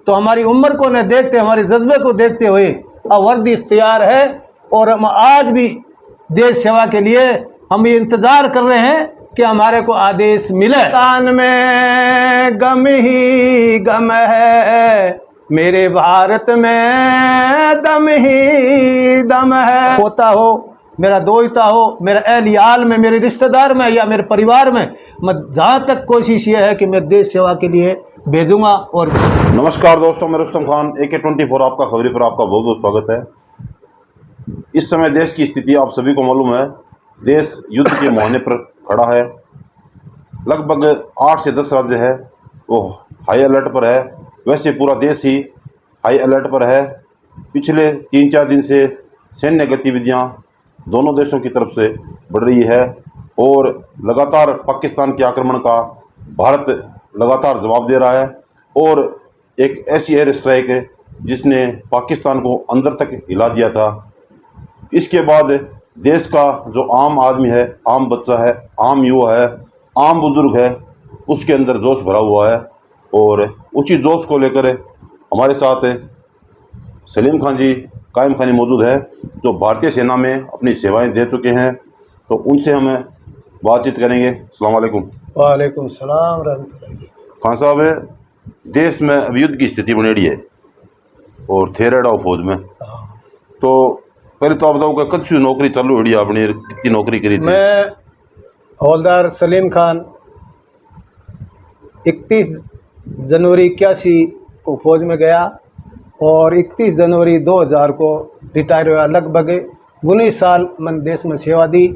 तो हमारी उम्र को न देखते, हमारे जज्बे को देखते हुए अब वर्दी तैयार है और हम आज भी देश सेवा के लिए हम ये इंतज़ार कर रहे हैं कि हमारे को आदेश मिले। तान में गम ही गम है, मेरे भारत में दम ही दम है। पोता हो, मेरा दोहिता हो, मेरा एहलियाल में, मेरे रिश्तेदार में या मेरे परिवार में, मैं जहाँ तक कोशिश ये है कि मैं देश सेवा के लिए भेजूंगा। और नमस्कार दोस्तों, मैं रुस्तम खान, AK24 आपका खबरी पर आपका बहुत बहुत स्वागत है। इस समय देश की स्थिति आप सभी को मालूम है, देश युद्ध के मुहाने पर खड़ा है। लगभग 8 से 10 राज्य है वो हाई अलर्ट पर है। वैसे पूरा देश ही हाई अलर्ट पर है। पिछले 3-4 दिन से सैन्य गतिविधियां दोनों देशों की तरफ से बढ़ रही है और लगातार पाकिस्तान के आक्रमण का भारत लगातार जवाब दे रहा है। और एक ऐसी एयर स्ट्राइक है जिसने पाकिस्तान को अंदर तक हिला दिया था। इसके बाद देश का जो आम आदमी है, आम बच्चा है, आम युवा है, आम बुजुर्ग है, उसके अंदर जोश भरा हुआ है। और उसी जोश को लेकर हमारे साथ सलीम खान जी, कायम खानी मौजूद है, जो भारतीय सेना में अपनी सेवाएं दे चुके हैं। तो उनसे हम बातचीत करेंगे। अस्सलाम वालेकुम। वालेकुम सलाम रहमतुल्लाह। खान साहब, देश में अब युद्ध की स्थिति बनेड़ी है और थे रेड़ा फौज में। तो पहले तो आप बताओ कि कद से नौकरी चालू हुई आपने, कितनी नौकरी करी थी? मैं हवलदार सलीम खान 31 जनवरी 81 को फौज में गया और 31 जनवरी 2000 को रिटायर हुआ। लगभग 19 साल मैंने देश में सेवा दी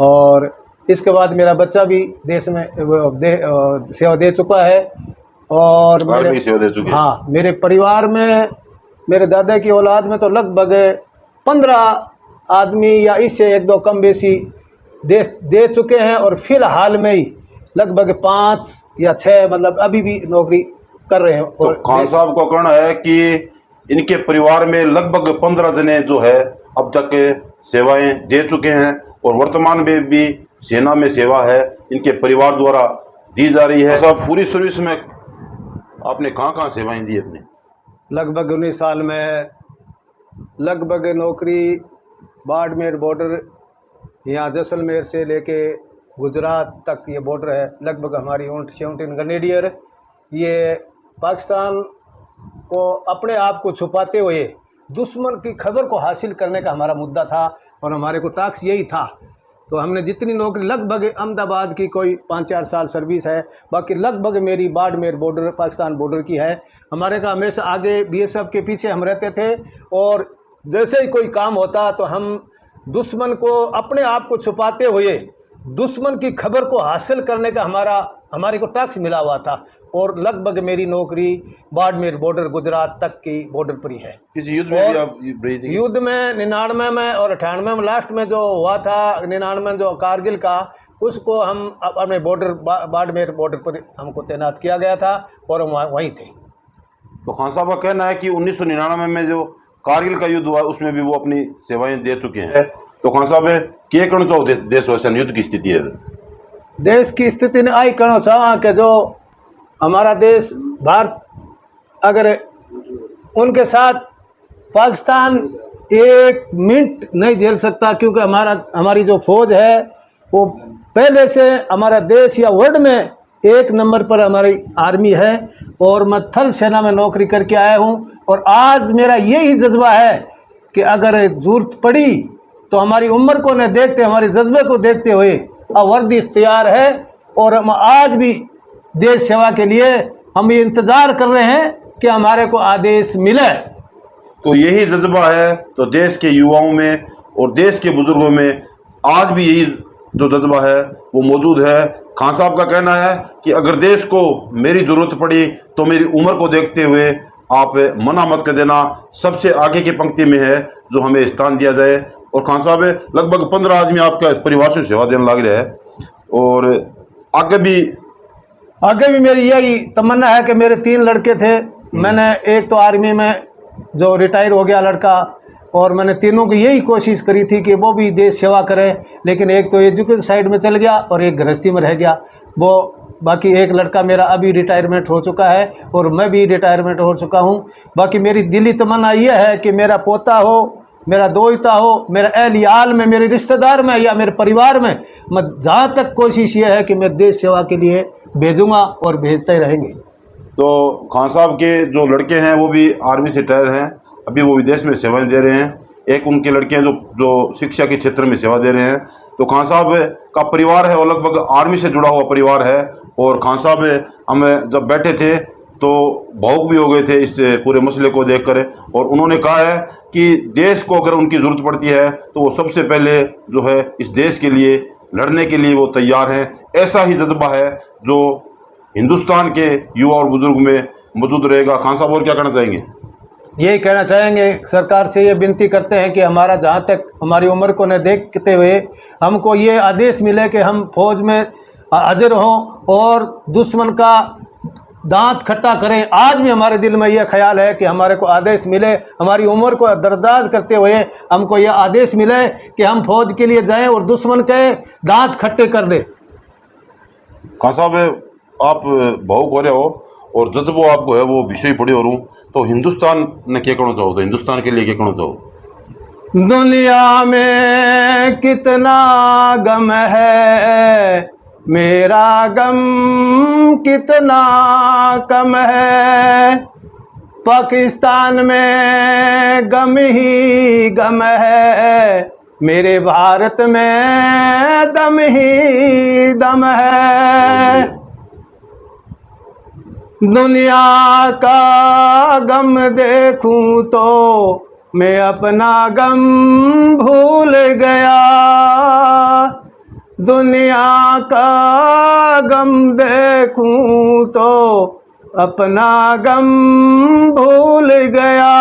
और इसके बाद मेरा बच्चा भी देश में सेवा दे चुका है। और मेरे सेवा दे चुके हैं। हाँ, मेरे परिवार में मेरे दादा की औलाद में तो लगभग 15 आदमी या इससे 1-2 कम बेसी दे चुके हैं। और फिलहाल में ही लगभग 5 या 6 मतलब अभी भी नौकरी कर रहे हैं। तो खान साहब का कहना है कि इनके परिवार में लगभग 15 जने जो है अब तक सेवाएं दे चुके हैं और वर्तमान में भी सेना में सेवा है इनके परिवार द्वारा दी जा रही है। साहब, पूरी सर्विस में आपने कहाँ सेवाएं दी अपने? लगभग 19 साल में लगभग नौकरी बाड़मेर बॉर्डर, यहाँ जैसलमेर से लेके गुजरात तक ये बॉर्डर है। लगभग हमारी 17 ग्रेनेडियर ये पाकिस्तान को अपने आप को छुपाते हुए दुश्मन की खबर को हासिल करने का हमारा मुद्दा था और हमारे को टास्क यही था। तो हमने जितनी नौकरी, लगभग अहमदाबाद की कोई 5-4 साल सर्विस है, बाकी लगभग मेरी बाड़मेर बॉर्डर, पाकिस्तान बॉर्डर की है। हमारे का हमेशा आगे BSF के पीछे हम रहते थे और जैसे ही कोई काम होता तो हम दुश्मन को अपने आप को छुपाते हुए दुश्मन की खबर को हासिल करने का हमारे को टास्क मिला हुआ था। और लगभग मेरी नौकरी बाड़मेर बॉर्डर गुजरात तक की बॉर्डर पर ही है। किसी युद्ध में भी आप युद्ध में 99 में और 98 में लास्ट में जो हुआ था, 99 जो कारगिल का, उसको हम अपने बॉर्डर बाड़मेर बॉर्डर पर हमको तैनात किया गया था और हम वहीं थे। तो खान साहब का कहना है कि 1999 में जो कारगिल का युद्ध हुआ उसमें भी वो अपनी सेवाएं दे चुके हैं। तो खान साहब, क्या कहना चाहो देश वैसे युद्ध की स्थिति है? देश की स्थिति ने आई कहना चाह कि जो हमारा देश भारत, अगर उनके साथ पाकिस्तान 1 मिनट नहीं झेल सकता, क्योंकि हमारी जो फौज है वो पहले से हमारा देश या वर्ल्ड में 1 नंबर पर हमारी आर्मी है। और मैं थल सेना में नौकरी करके आया हूँ और आज मेरा यही जज्बा है कि अगर ज़रूरत पड़ी तो हमारी उम्र को न देखते, हमारे जज्बे को देखते हुए अब वर्दी तैयार है और हम आज भी देश सेवा के लिए हम ये इंतज़ार कर रहे हैं कि हमारे को आदेश मिले। तो यही जज्बा है तो देश के युवाओं में और देश के बुजुर्गों में आज भी यही जो जज्बा है वो मौजूद है। खान साहब का कहना है कि अगर देश को मेरी ज़रूरत पड़ी तो मेरी उम्र को देखते हुए आप मना मत कर देना, सबसे आगे की पंक्ति में है जो हमें स्थान दिया जाए। और खान साहब, लगभग 15 आदमी आपका परिवार से सेवा देने लग रहा है और आगे भी मेरी यही तमन्ना है कि मेरे 3 लड़के थे। मैंने एक तो आर्मी में जो रिटायर हो गया लड़का, और मैंने तीनों की यही कोशिश करी थी कि वो भी देश सेवा करें, लेकिन एक तो एजुकेशन साइड में चल गया और एक गृहस्थी में रह गया। वो बाकी एक लड़का मेरा अभी रिटायरमेंट हो चुका है और मैं भी रिटायरमेंट हो चुका हूँ। बाकी मेरी दिली तमन्ना यह है कि मेरा पोता हो, मेरा दोहिता हो, मेरा अहलियाल में, मेरे रिश्तेदार में या मेरे परिवार में, मैं जहाँ तक कोशिश ये है कि मैं देश सेवा के लिए भेजूँगा और भेजते रहेंगे। तो खान साहब के जो लड़के हैं वो भी आर्मी से रिटायर हैं, अभी वो विदेश में सेवाएं दे रहे हैं। एक उनके लड़के हैं जो शिक्षा के क्षेत्र में सेवा दे रहे हैं। तो खान साहब का परिवार है वो लगभग आर्मी से जुड़ा हुआ परिवार है। और खान साहब हम जब बैठे थे तो भावुक भी हो गए थे इस पूरे मसले को देखकर, और उन्होंने कहा है कि देश को अगर उनकी ज़रूरत पड़ती है तो वो सबसे पहले जो है इस देश के लिए लड़ने के लिए वो तैयार हैं। ऐसा ही जज्बा है जो हिंदुस्तान के युवा और बुजुर्ग में मौजूद रहेगा। खान साहब और क्या कहना चाहेंगे? यही कहना चाहेंगे, सरकार से ये विनती करते हैं कि हमारा जहाँ तक हमारी उम्र को न देखते हुए हमको ये आदेश मिले कि हम फौज में हाजिर हों और दुश्मन का दांत खट्टा करें। आज भी हमारे दिल में यह ख्याल है कि हमारे को आदेश मिले, हमारी उम्र को दरदाज करते हुए हमको यह आदेश मिले कि हम फौज के लिए जाएं और दुश्मन के दांत खट्टे कर दें। खान साहब आप भावुक हो रहे हो और जज्बो आपको है वो विषय पढ़े हो रूँ, तो हिंदुस्तान ने क्या कहना चाहो, तो हिंदुस्तान के लिए क्या कहना चाहो? दुनिया में कितना गम है, मेरा गम कितना कम है। पाकिस्तान में गम ही गम है, मेरे भारत में दम ही दम है। दुनिया का गम देखूं तो मैं अपना गम भूल गया। दुनिया का गम देखूं तो अपना गम भूल गया।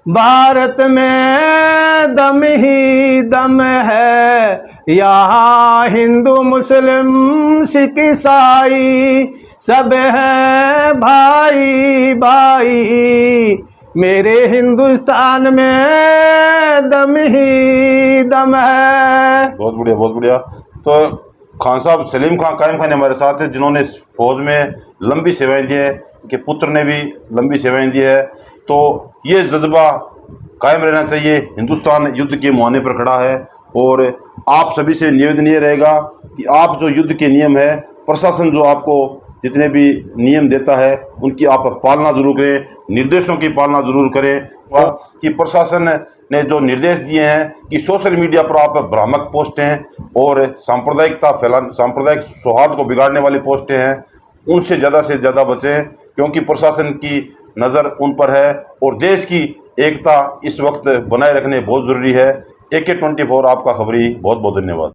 भारत में दम ही दम है, यहाँ हिंदू मुस्लिम सिख ईसाई सब हैं भाई भाई। मेरे हिंदुस्तान में दम ही दम है। बहुत बढ़िया, बहुत बढ़िया। तो खान साहब सलीम खान कायम खान हमारे साथ है, जिन्होंने फौज में लंबी सेवाएं दी है, कि पुत्र ने भी लंबी सेवाएं दी है। तो ये जज्बा कायम रहना चाहिए। हिंदुस्तान युद्ध के मुहाने पर खड़ा है और आप सभी से निवेदन ये रहेगा कि आप जो युद्ध के नियम है, प्रशासन जो आपको जितने भी नियम देता है उनकी आप पालना जरूर करें, निर्देशों की पालना जरूर करें। और कि प्रशासन ने जो निर्देश दिए हैं कि सोशल मीडिया पर आप भ्रामक पोस्टें और सांप्रदायिक सौहार्द को बिगाड़ने वाली पोस्टें हैं, उनसे से ज़्यादा बचें, क्योंकि प्रशासन की नज़र उन पर है और देश की एकता इस वक्त बनाए रखने बहुत ज़रूरी है। AK24 आपका खबरी, बहुत बहुत धन्यवाद।